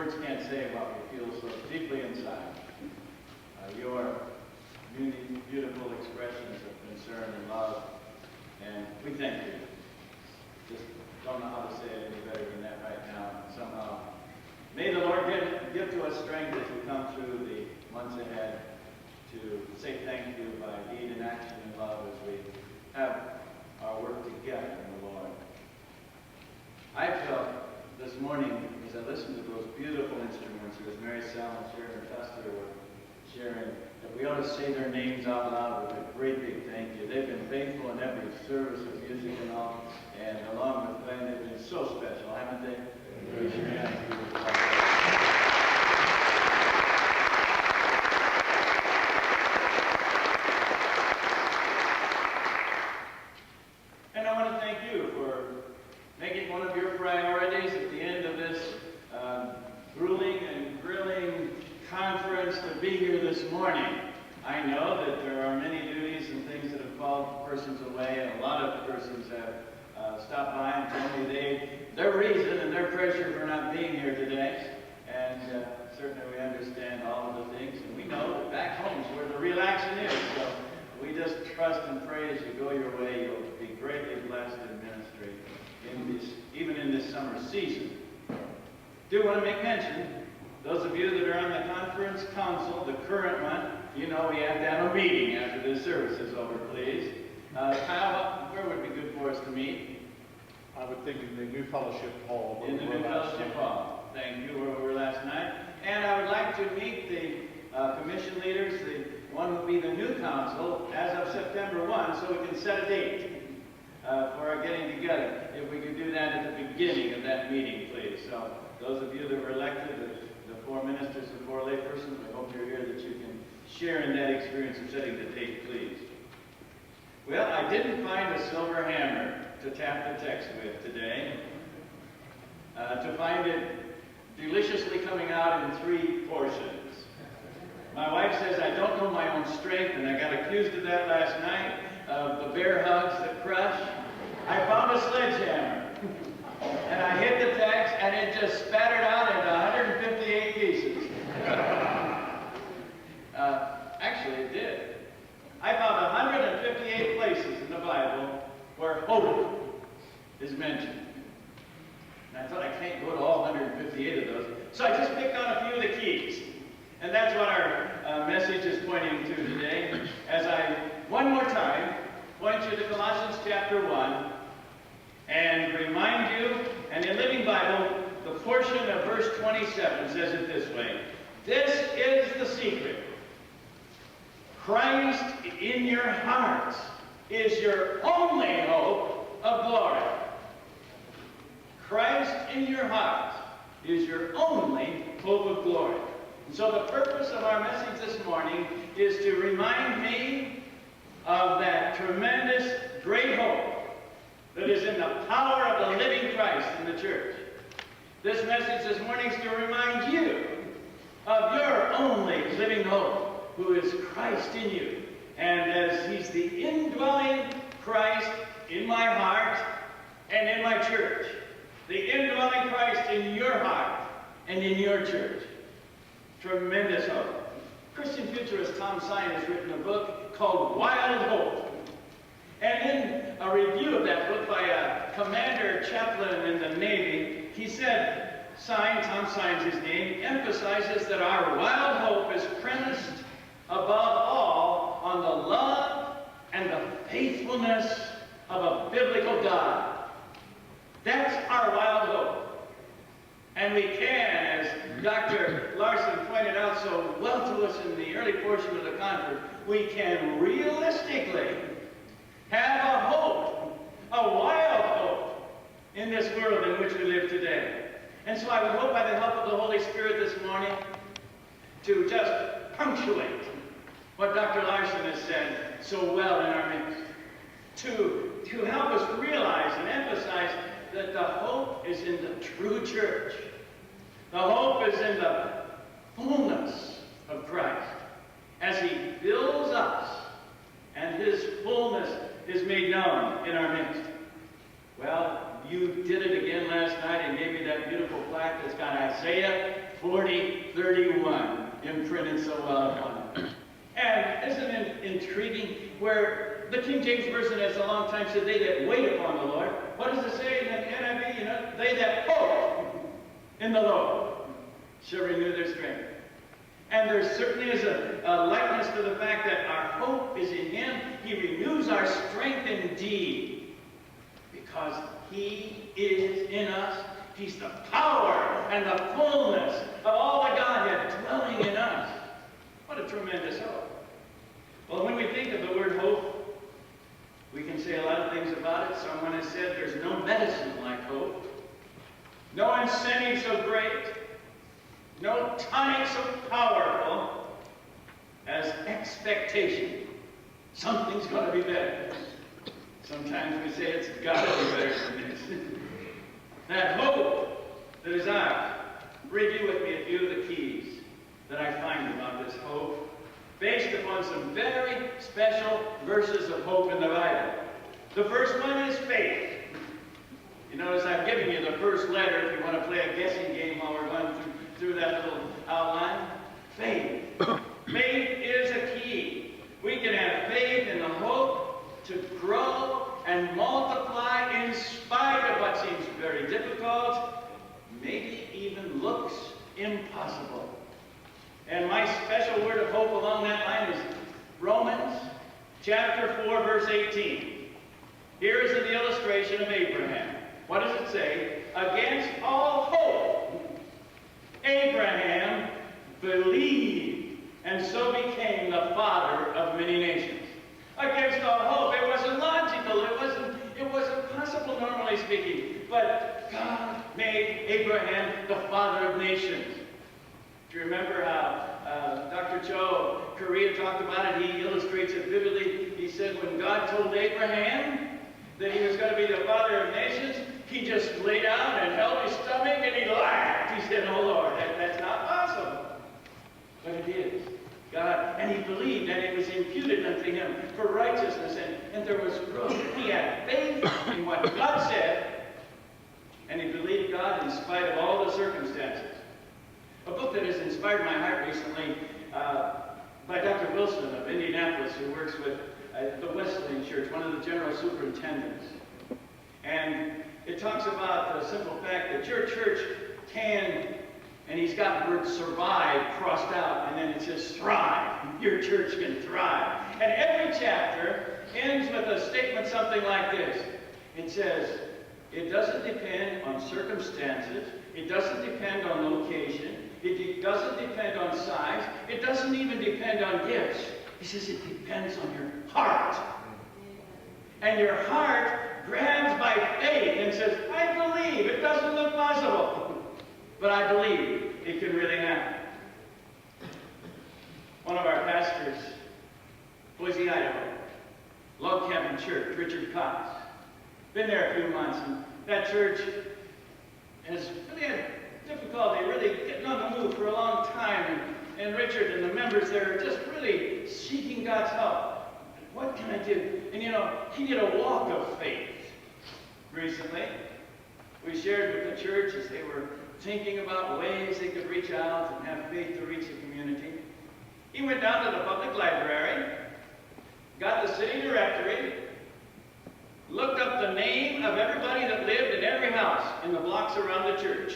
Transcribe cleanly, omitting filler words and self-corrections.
words can't say what we feel so deeply inside. Your beautiful expressions of concern and love, and we thank you. Just don't know how to say it any better than that right now. Somehow, may the Lord give to us strength as we come through the months ahead to say thank you by deed and action and love as we have our work together in the Lord. I felt this morning as I listened to those beautiful instruments, as Mary Sal and Sharon Custer were sharing, that we ought to say their names out loud with a great big thank you. They've been faithful in every service of music and all, and along with Glenn, they've been so special, haven't they? Raise your hand. And I want to thank you for making one of your priorities at the end of this grueling and grilling conference to be here this morning. I know that there are many duties and things that have called persons away, and a lot of persons have stopped by and told me their reason and their pressure for not being here today. And certainly we understand all of the things, and we know that back home is where the real action is. So we just trust and pray as you go your way, you'll be greatly blessed in ministry, even in this summer season. Do want to make mention, those of you that are on the conference council, the current one, you know we have to have a meeting after this service is over, please. Kyle, where would be good for us to meet? I would think in the new fellowship hall. In the new fellowship hall. Thank you, where we were last night. And I would like to meet the commission leaders. The one will be the new council as of September 1, so we can set a date for our getting together. If we could do that at the beginning of that meeting, please. So those of you that were elected, the 4 ministers and 4 laypersons, I hope you're here that you can share in that experience of setting the date, please. Well, I didn't find a silver hammer to tap the text with today. To find it deliciously coming out in 3 portions. My wife says I don't know my own strength, and I got accused of that last night, of the bear hugs that crush. I found a sledgehammer, and I hit the text, and it just spattered out into 158 pieces. Actually, it did. I found 158 places in the Bible where hope is mentioned. And I thought I can't go to all 158 of those, so I just picked on a few of the keys. And that's what our message is pointing to today, as I, one more time, point you to Colossians chapter 1, and remind you, and in Living Bible, the portion of verse 27 says it this way: this is the secret. Christ in your hearts is your only hope of glory. Christ in your heart is your only hope of glory. And so the purpose of our message this morning is to remind me of that tremendous, great hope that is in the power of the living Christ in the church. This message this morning is to remind you of your only living hope, who is Christ in you. And as He's the indwelling Christ in my heart and in my church, the indwelling Christ in your heart and in your church. Tremendous hope. Christian futurist Tom Sine has written a book called Wild Hope. And in a review of that book by a commander chaplain in the Navy, he said, Tom Sine's his name, emphasizes that our wild hope is premised above all on the love and the faithfulness of a biblical God. That's our wild hope. And we can, as Dr. Larson pointed out so well to us in the early portion of the conference, we can realistically have a hope, a wild hope, in this world in which we live today. And so I would hope by the help of the Holy Spirit this morning to just punctuate what Dr. Larson has said so well in our midst, to help us realize and emphasize that the hope is in the true church. The hope is in the fullness of Christ as He fills us and His fullness is made known in our midst. Well, you did it again last night and gave me that beautiful plaque that's got Isaiah 40:31 imprinted so well upon it. And isn't it intriguing where the King James Version has a long time said, they that wait upon the Lord. What does it say in the NIV? You know, they that hope in the Lord shall renew their strength. And there certainly is a likeness to the fact that our hope is in Him. He renews our strength indeed because He is in us. He's the power and the fullness of all the Godhead dwelling in us. What a tremendous hope. Well, when we think of the word hope, we can say a lot of things about it. Someone has said there's no medicine like hope, no incentive so great, no tonic so powerful as expectation. Something's going to be better. Sometimes we say it's got to be better than this. That hope that is ours. Review with me a few of the keys that I find about this hope, based upon some very special verses of hope in the Bible. The first one is faith. You notice I've given you the first letter if you want to play a guessing game while we're going through that little outline. Faith. Faith is a key. We can have faith in the hope to grow and multiply in spite of what seems very difficult, maybe even looks impossible. And my special word of hope along that line is Romans chapter 4, verse 18. Here is the illustration of Abraham. What does it say? Against all hope, Abraham believed, and so became the father of many nations. Against all hope. It wasn't logical. It wasn't possible, normally speaking. But God made Abraham the father of nations. Do you remember how Dr. Joe Correa talked about it? He illustrates it vividly. He said when God told Abraham that he was going to be the father of nations, he just lay down and held his stomach and he laughed. He said, "Oh Lord, that's not possible." But it is. God, and he believed, and it was imputed unto him for righteousness, and there was growth. He had faith in what God said, and he believed God in spite of all the circumstances. A book that has inspired my heart recently by Dr. Wilson of Indianapolis, who works with the Wesleyan Church, one of the general superintendents. And it talks about the simple fact that your church can, and he's got the word survive crossed out, and then it says thrive. Your church can thrive. And every chapter ends with a statement something like this. It says, it doesn't depend on circumstances. It doesn't depend on location. It doesn't depend on size. It doesn't even depend on gifts. He says it depends on your heart. And your heart grabs by faith and says, I believe. It doesn't look possible, but I believe it can really happen. One of our pastors, Boise, Idaho, Log Cabin Church, Richard Cox, been there a few months, and that church has really had difficulty really getting on the move for a long time, and Richard and the members there are just really seeking God's help. What can I do? And you know, he did a walk of faith recently. We shared with the church as they were thinking about ways they could reach out and have faith to reach the community. He went down to the public library, got the city directory, looked up the name of everybody that lived in every house in the blocks around the church.